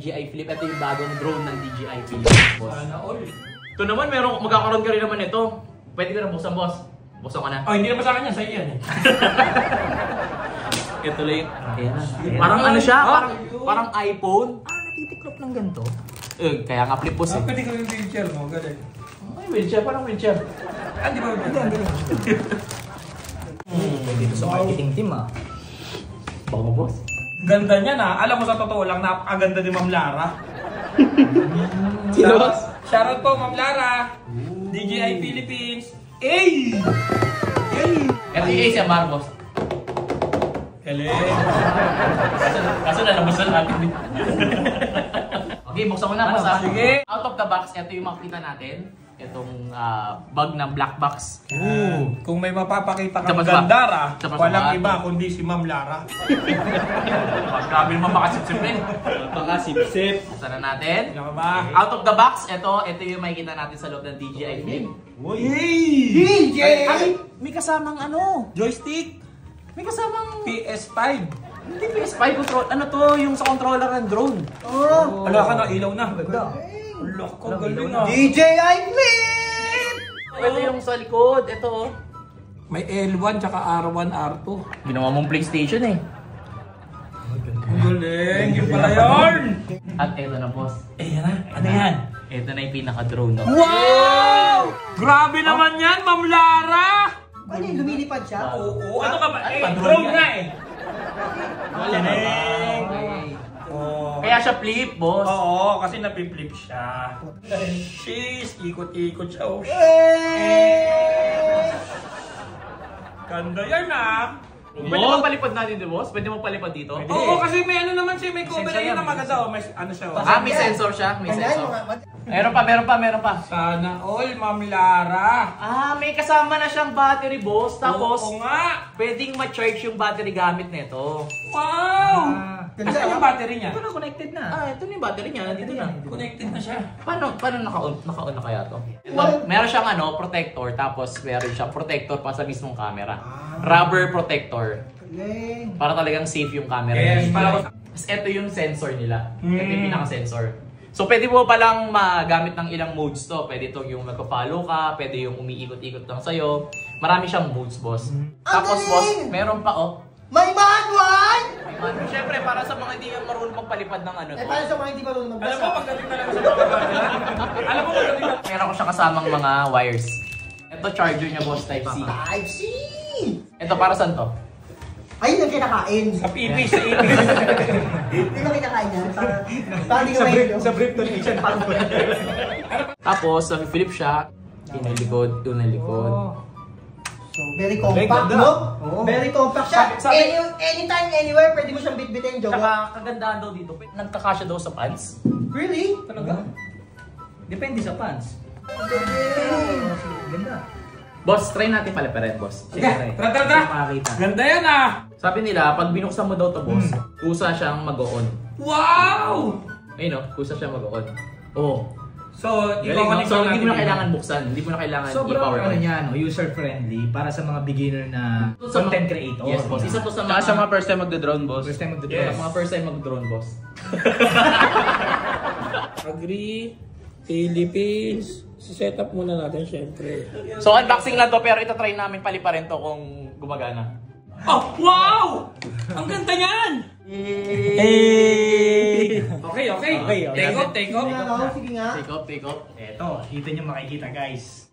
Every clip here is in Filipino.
DJI Flip. Ito yung bagong drone ng DJI Philippines, boss. Sana all. Ito naman, magkakaroon ka rin naman ito. Pwede ka na buksan, boss. Buksan ka na. Oh, hindi naman sa akin yan. Sa'yo yan eh. Ito lang yung... Ayan na. Parang ano siya? Parang iPhone. Natitiklop ng ganito. Kaya nga flip, boss eh. Pwede ko yung wheelchair mo. Galing. Ay, wheelchair. Parang wheelchair. Di ba wheelchair? Dito sa marketing team ah. Bango, boss. Ganda niya na. Alam mo sa totoo lang, napakaganda ni Ma'am Lara. Sino, boss? Shoutout po, Ma'am Lara. DJI Philippines. Ay! Ito yung ASMR, boss. Galing. Kaso nalabas na natin. Okay, buksan mo na, boss. Sige. Out of the box, ito yung makikita natin. Itong bag ng black box. Kung may mapapakita kang Tsaka gandara, tsaka walang sa- iba kundi si Ma'am Lara. Grabe naman makasip-sipin. Pakasip-sip. Buksan na natin. Ano ka ba? Out of the box, ito yung makikita natin sa loob ng DJI Flip. DJ! Ay, may kasamang ano? Joystick. May kasamang... PS5. Hindi PS5 control. Ano to? Yung sa controller ng drone. Oh! Wala ka na, ilaw na. Ganda. Wala ka, galing ah. DJI Flip! Ito yung sa likod. Ito. May L1 tsaka R1, R2. Ginawa mong PlayStation eh. Ang galing. Yung pala yun. At ito na, boss. Yan na. Ano yan? Ito na yung pinaka-drone. No? Wow! Grabe naman yan, Ma'am Lara! Ano yung lumilipad siya? Oo. Ano ka ba? Ano Eh, ba, drone yan? nga eh. Okay. Oh. Kaya siya flip, boss. Oo, kasi napi-flip siya. Sheesh, ikot-ikot siya. Oh. Ganda yan ah. Pwede mo palipad natin dito, boss? Pwede mo palipad dito? Oo, kasi may ano naman siya, may cover yun na maganda. Oh, may ano siya. Oh. May sensor siya. May sensor. Meron pa. Sana all, Ma'am Lara. May kasama na siyang battery, boss. Tapos, Oo nga. pwedeng ma-charge yung battery gamit nito. Wow! Kasi yung battery niya. Ito na, connected na. Ito na yung battery niya. Nandito na. Connected na siya. Paano naka-on na kaya to? Meron siyang ano, protector. Tapos, meron siyang protector pa sa mismong camera. Rubber protector. Para talagang safe yung camera. Yes, para Tapos, ito yung sensor nila. Ito yung pinaka-sensor. So, pwede mo palang magamit ng ilang modes to. Pwede itong yung magpa-follow ka, pwede yung umiikot-ikot lang sa'yo. Marami siyang modes, boss. Tapos, boss, meron pa, oh. May manual! Siyempre, para sa mga hindi marunong magpalipad ng ano to. Para sa mga hindi marunong Alam mo, magbasa. pagdating talaga sa pagkakala. Alam mo, pagdating talaga. Meron ko siya kasamang mga wires. Ito, charger niya, boss, Type-C. Type-C! Ito, para saan to? Ayun ang kinakain. Sa ipis, sa ipis. Yun ang kinakain niya. Parang di ka mailo. Sa brief donation. Tapos, flip siya. Inalikod, unalikod. So, very compact, no? Very compact siya. Anytime, anywhere, pwede mo siyang bitbitin, jowa. Tsaka, kagandahan daw dito, nagkakasya daw sa pants. Really? Talaga? Depende sa pants. Ganda. Boss, try natin paliparin, boss. Sige, tara. Makakita. Ganda yan ah. Sabi nila, pag binuksan mo daw to, boss, kusa siyang mag-on. Wow! Ayun, no? Kusa siyang mag-on. Oo. So, Galing, no? So, hindi mo na natin kailangan buksan. Hindi mo na kailangan Sobrang i-power ano on. niya, no, user-friendly para sa mga beginner na Sa content mga- creator. Yes, boss. Isa to sa mga... Tsaka sa mga first time magda-drone, boss. First time Sa mag-drone. mga first time mag-drone, boss. Agree, Philippines. Set up muna natin, syempre. So, unboxing lang to, pero itatry namin paliparin to kung gumagana. Oh, wow! Ang ganda niyan! Hey! Okay. Take off. Sige nga, oh, sige nga. Take off. Eto, dito nyo makikita guys.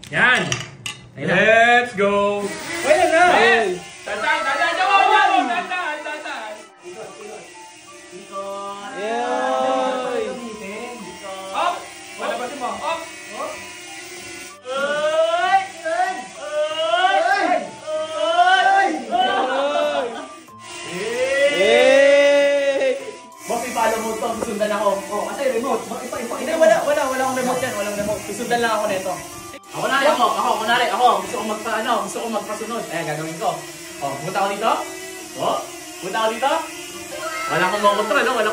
Yan! Let's go! Wala na! Yes! Tatan! Up! Malabasin mo. Up! Boss, i-follow mo to. Susundan ako. Oh, kasi remote. Hindi, wala akong remote yan. Walang remote. Susundan lang ako nito. Kunwari ako. Gusto ko magpasunod. Ayan, gagawin ko. Oh, punta ako dito. Oh, punta ako dito. Wala akong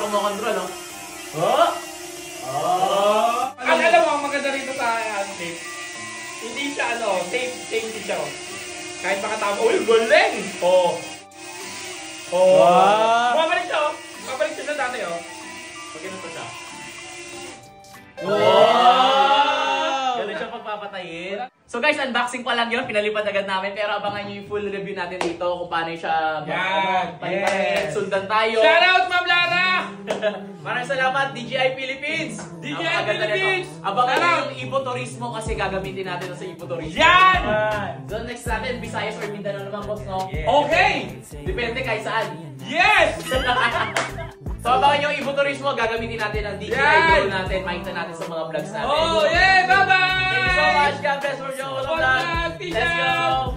makontrol, no? Oh. Alam mo, ang maganda rito sa tape. Hindi siya tape din siya. Kahit makatama, uy, galing! Oh. Babalik siya, na dati, oh. Pag ganito siya. Wow! Ganun siya pagpapatayin. So guys, unboxing pa lang yun. Pinalipat agad namin. Pero abangan nyo yung full review natin dito kung paano siya paliparin. Sundan tayo. Shoutout, Ma'am Lara! Maraming salamat, DJI Philippines! DJI Napakaganda Philippines! nito. Abangan nyo yung Ibo Turismo kasi gagamitin natin sa Ibo Turismo. Yan! So next natin, Visayas or Mindanao naman, boss, no? Okay! Depende kahit saan. Yes! So abangan nyo yung Ibo Turismo, gagamitin natin ang DJI drone natin. Makita natin sa mga vlogs natin. Oh, yeah! Bye-bye! Thank you so much, God bless for you. Let's go!